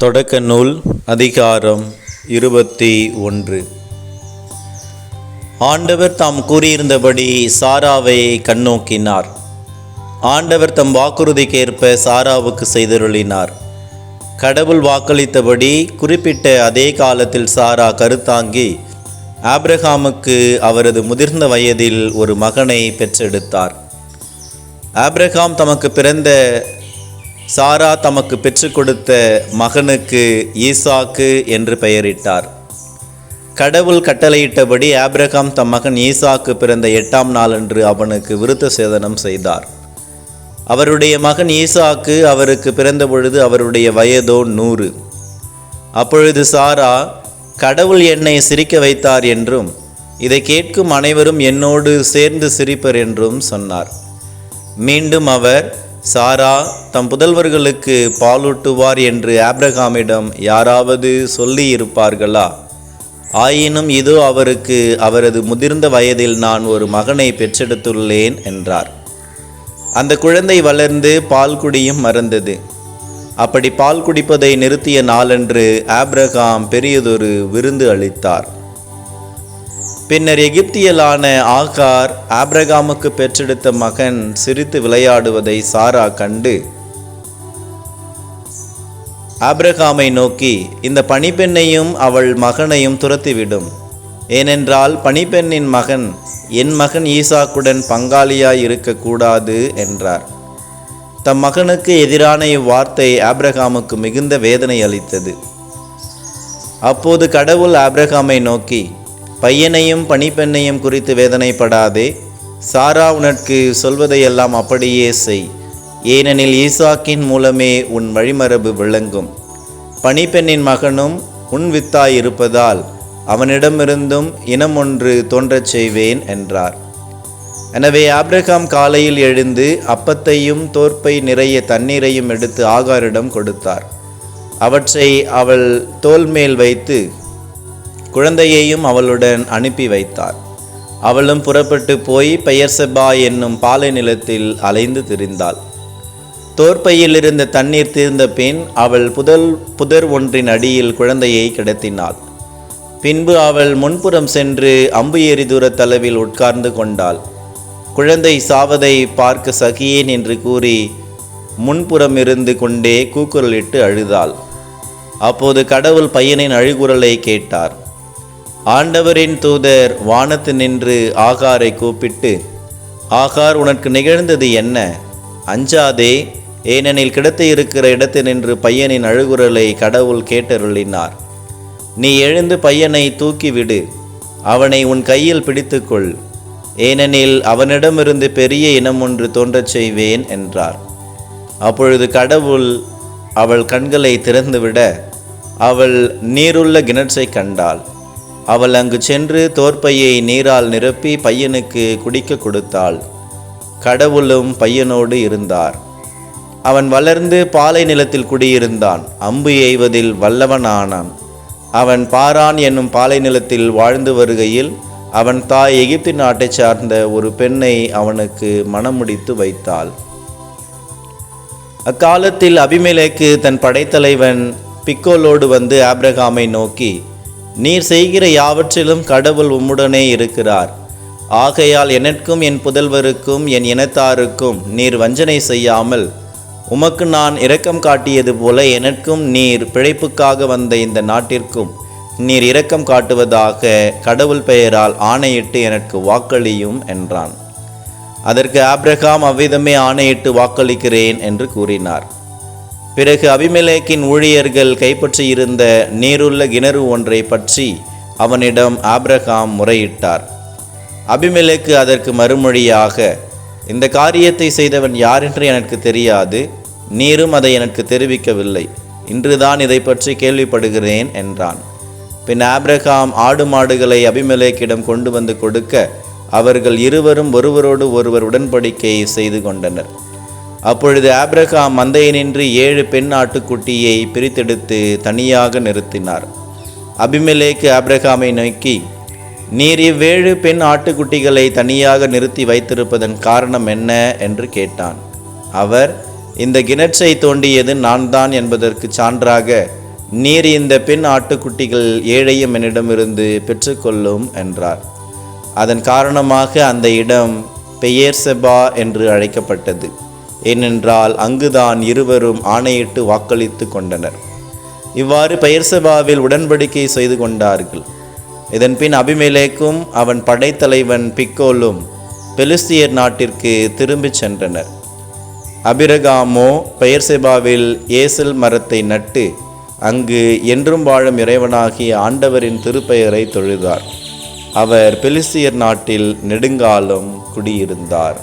தொடக்க நூல் அதிகாரம் 21. ஆண்டவர் தாம் கூறியிருந்தபடி சாராவை கண்ணோக்கினார். ஆண்டவர் தம் வாக்குறுதிக்கேற்ப சாராவுக்கு செய்தருளினார். கடவுள் வாக்களித்தபடி குறிப்பிட்ட அதே காலத்தில் சாரா கருத்தாங்கி ஆபிரகாமுக்கு அவரது முதிர்ந்த வயதில் ஒரு மகனை பெற்றெடுத்தார். ஆபிரகாம் தமக்கு பிறந்த சாரா தமக்கு பெற்றுக் கொடுத்த மகனுக்கு ஈசாக்கு என்று பெயரிட்டார். கடவுள் கட்டளையிட்டபடி ஆபிரகாம் தம் மகன் ஈசாக்கு பிறந்த 8ஆம் நாளன்று அவனுக்கு விருத்த சேதனம் செய்தார். அவருடைய மகன் ஈசாக்கு அவருக்கு பிறந்த பொழுது அவருடைய வயதோ 100. அப்பொழுது சாரா, கடவுள் என்னை சிரிக்க வைத்தார் என்றும் இதை கேட்கும் அனைவரும் என்னோடு சேர்ந்து சிரிப்பர் என்றும் சொன்னார். மீண்டும் அவர், சாரா தம் புதல்வர்களுக்கு பாலூட்டுவார் என்று ஆபிரகாமிடம் யாராவது சொல்லி இருப்பார்களா? ஆயினும் இதோ அவருக்கு அவரது முதிர்ந்த வயதில் நான் ஒரு மகனை பெற்றெடுத்துள்ளேன் என்றார். அந்த குழந்தை வளர்ந்து பால் குடியும் மறந்தது. அப்படி பால் குடிப்பதை நிறுத்திய நாளன்று ஆபிரகாம் பெரியதொரு விருந்து அளித்தார். பின்னர் எகிப்தியலான ஆகார் ஆபிரகாமுக்கு பெற்றெடுத்த மகன் சிரித்து விளையாடுவதை சாரா கண்டு ஆபிரகாமை நோக்கி, இந்த பணிப்பெண்ணையும் அவள் மகனையும் துரத்திவிடும். ஏனென்றால் பணிப்பெண்ணின் மகன் என் மகன் ஈசாக்குடன் பங்காளியாய் இருக்கக்கூடாது என்றார். தம் மகனுக்கு எதிரான இவ்வார்த்தை ஆபிரகாமுக்கு மிகுந்த வேதனை அளித்தது. அப்போது கடவுள் ஆபிரகாமை நோக்கி, பையனையும் பணிப்பெண்ணையும் குறித்து வேதனைப்படாதே. சாரா உனக்கு சொல்வதையெல்லாம் அப்படியே செய். ஏனெனில் ஈசாக்கின் மூலமே உன் வழிமரபு விளங்கும். பணிப்பெண்ணின் மகனும் உன் வித்தாய் இருப்பதால் அவனிடமிருந்தும் இனம் ஒன்று தோன்றச் செய்வேன் என்றார். எனவே ஆபிரகாம் காலையில் எழுந்து அப்பத்தையும் தோற்பை நிறைய தண்ணீரையும் எடுத்து ஆகாரிடம் கொடுத்தார். அவற்றை அவள் தோள் மேல் வைத்து குழந்தையையும் அவளுடன் அனுப்பி வைத்தார். அவளும் புறப்பட்டு போய் பெயர்செபா என்னும் பாலை நிலத்தில் அலைந்து திரிந்தாள். தோற்பையில் இருந்த தண்ணீர் தீர்ந்த பின் அவள் புதர் ஒன்றின் அடியில் குழந்தையை கிடத்தினாள். பின்பு அவள் முன்புறம் சென்று அம்பு எறி தூரத்தளவில் உட்கார்ந்து கொண்டாள். குழந்தை சாவதை பார்க்க சகியேன் என்று கூறி முன்புறம் இருந்து கொண்டே கூக்குரலிட்டு அழுதாள். அப்போது கடவுள் பையனின் அழுகுரலை கேட்டார். ஆண்டவரின் தூதர் வானத்து நின்று ஆகாரை கூப்பிட்டு, ஆகார், உனக்கு நிகழ்ந்தது என்ன? அஞ்சாதே, ஏனெனில் கிடத்தி இருக்கிற இடத்தினின்று பையனின் அழுகுரலை கடவுள் கேட்டருளினார். நீ எழுந்து பையனை தூக்கிவிடு, அவனை உன் கையில் பிடித்துக்கொள், ஏனெனில் அவனிடமிருந்து பெரிய இனம் ஒன்று தோன்றச் செய்வேன் என்றார். அப்பொழுது கடவுள் அவள் கண்களை திறந்துவிட அவள் நீருள்ள கிணற்றை கண்டாள். அவள் அங்கு சென்று தோற்பையை நீரால் நிரப்பி பையனுக்கு குடிக்க கொடுத்தாள். கடவுளும் பையனோடு இருந்தார். அவன் வளர்ந்து பாலை நிலத்தில் குடியிருந்தான். அம்பு எய்வதில் வல்லவனானான். அவன் பாரான் என்னும் பாலை நிலத்தில் வாழ்ந்து வருகையில் அவன் தாய் எகிப்து நாட்டை சார்ந்த ஒரு பெண்ணை அவனுக்கு மணமுடித்து வைத்தாள். அக்காலத்தில் அபிமெலேக்கு தன் படைத்தலைவன் பிக்கோலோடு வந்து ஆபிரகாமை நோக்கி, நீர் செய்கிற யாவற்றிலும் கடவுள் உம்முடனே இருக்கிறார். ஆகையால் எனக்கும் என் புதல்வருக்கும் என் இனத்தாருக்கும் நீர் வஞ்சனை செய்யாமல் உமக்கு நான் இரக்கம் காட்டியது போல எனக்கும் நீர் பிழைப்புக்காக வந்த இந்த நாட்டிற்கும் நீர் இரக்கம் காட்டுவதாக கடவுள் பெயரால் ஆணையிட்டு எனக்கு வாக்களியும் என்றான். அதற்கு ஆபிரகாம் அவ்விதமே ஆணையிட்டு வாக்களிக்கிறேன் என்று கூறினார். பிறகு அபிமெலேக்கின் ஊழியர்கள் கைப்பற்றியிருந்த நீருள்ள கிணறு ஒன்றை பற்றி அவனிடம் ஆபிரகாம் முறையிட்டார். அபிமெலேக்கு அதற்கு மறுமொழியாக, இந்த காரியத்தை செய்தவன் யாரென்று எனக்கு தெரியாது, நீரும் அதை எனக்கு தெரிவிக்கவில்லை. இன்றுதான் இதை பற்றி கேள்விப்படுகிறேன் என்றான். பின் ஆபிரகாம் ஆடு மாடுகளை அபிமெலேக்கிடம் கொண்டு வந்து கொடுக்க அவர்கள் இருவரும் ஒருவரோடு ஒருவர் உடன்படிக்கை செய்து கொண்டனர். அப்பொழுது ஆபிரகாம் மந்தையினின்று 7 பெண் ஆட்டுக்குட்டியை பிரித்தெடுத்து தனியாக நிறுத்தினார். அபிமெலேக்கு ஆபிரகாமை நோக்கி, நீர் இவ்வேழு பெண் ஆட்டுக்குட்டிகளை தனியாக நிறுத்தி வைத்திருப்பதன் காரணம் என்ன என்று கேட்டான். அவர், இந்த கிணற்றை தோண்டியது நான் தான் என்பதற்கு சான்றாக நீர் இந்த பெண் ஆட்டுக்குட்டிகள் ஏழையும் என்னிடமிருந்து பெற்றுக்கொள்ளும் என்றார். அதன் காரணமாக அந்த இடம் பெயர்செபா என்று அழைக்கப்பட்டது. ஏனென்றால் அங்குதான் இருவரும் ஆணையிட்டு வாக்களித்து கொண்டனர். இவ்வாறு பெயர்செபாவில் உடன்படிக்கை செய்து கொண்டார்கள். இதன்பின் அபிமெலேக்கும் அவன் படைத்தலைவன் பிக்கோலும் பெலிஸ்தியர் நாட்டிற்கு திரும்பிச் சென்றனர். அபிரகாமோ பெயர்செபாவில் ஏசல் மரத்தை நட்டு அங்கு என்றும் வாழும் இறைவனாகிய ஆண்டவரின் திருப்பெயரை தொழுதார். அவர் பெலிஸ்தியர் நாட்டில் நெடுங்காலம் குடியிருந்தார்.